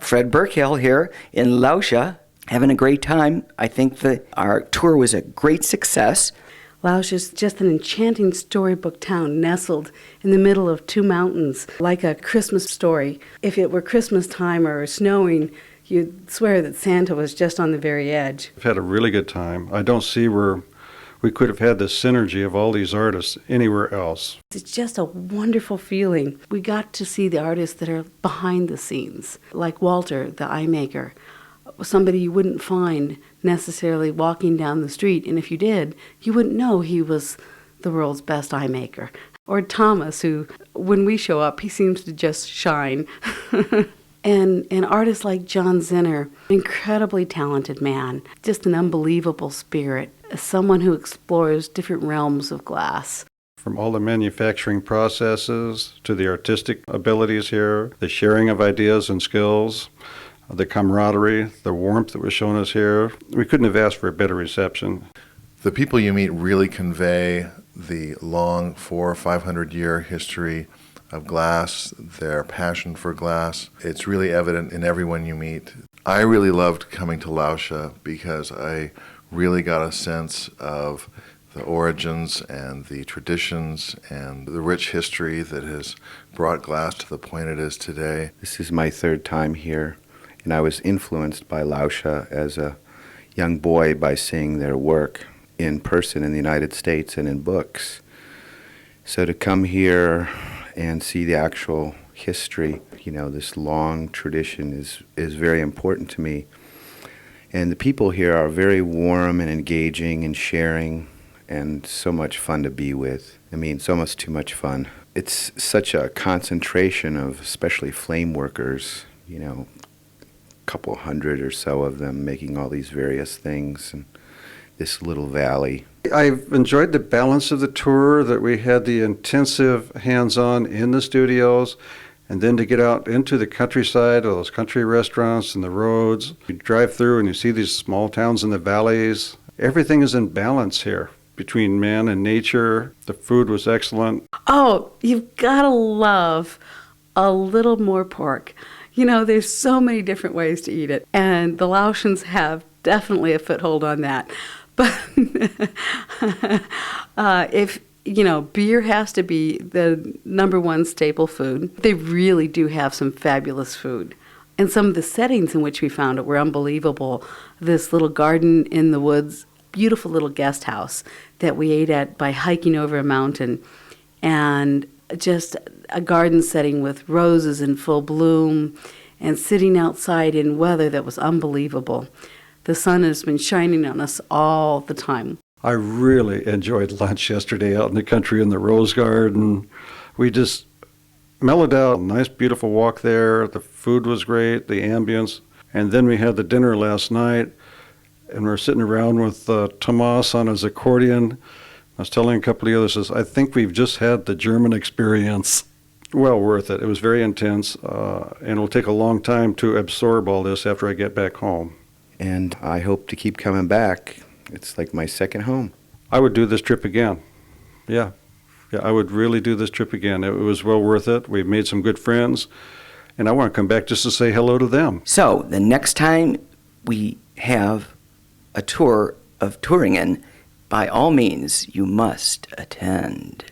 Fred Burkhill here in Lauscha, having a great time. I think that our tour was a great success. Lauscha is just an enchanting storybook town nestled in the middle of two mountains, like a Christmas story. If it were Christmas time or snowing, you'd swear that Santa was just on the very edge. We've had a really good time. I don't see where we could have had the synergy of all these artists anywhere else. It's just a wonderful feeling. We got to see the artists that are behind the scenes, like Walter, the eye maker, somebody you wouldn't find necessarily walking down the street, and if you did, you wouldn't know he was the world's best eye maker. Or Thomas, who, when we show up, he seems to just shine. And an artist like John Zinner, incredibly talented man, just an unbelievable spirit, someone who explores different realms of glass. From all the manufacturing processes to the artistic abilities here, the sharing of ideas and skills, the camaraderie, the warmth that was shown us here, we couldn't have asked for a better reception. The people you meet really convey the long 400 or 500 year history of glass, their passion for glass. It's really evident in everyone you meet. I really loved coming to Lauscha because I really got a sense of the origins and the traditions and the rich history that has brought glass to the point it is today. This is my third time here, and I was influenced by Lauscha as a young boy by seeing their work in person in the United States and in books. So to come here and see the actual history, this long tradition is very important to me. And the people here are very warm and engaging and sharing, and so much fun to be with. It's almost too much fun. It's such a concentration of especially flame workers, a couple hundred or so of them making all these various things in this little valley. I've enjoyed the balance of the tour, that we had the intensive hands-on in the studios, and then to get out into the countryside, all those country restaurants and the roads. You drive through and you see these small towns in the valleys. Everything is in balance here between man and nature. The food was excellent. Oh, you've got to love a little more pork. There's so many different ways to eat it, and the Laotians have definitely a foothold on that. But if, beer has to be the number one staple food, they really do have some fabulous food. And some of the settings in which we found it were unbelievable. This little garden in the woods, beautiful little guest house that we ate at by hiking over a mountain, and just a garden setting with roses in full bloom and sitting outside in weather that was unbelievable. The sun has been shining on us all the time. I really enjoyed lunch yesterday out in the country in the rose garden. We just mellowed out. A nice, beautiful walk there. The food was great, the ambience. And then we had the dinner last night, and we were sitting around with Tomas on his accordion. I was telling a couple of the others, I think we've just had the German experience. Well worth it. It was very intense, and it'll take a long time to absorb all this after I get back home. And I hope to keep coming back. It's like my second home. I would do this trip again. Yeah, I would really do this trip again. It was well worth it. We've made some good friends, and I want to come back just to say hello to them. So the next time we have a tour of Turingen, by all means, you must attend.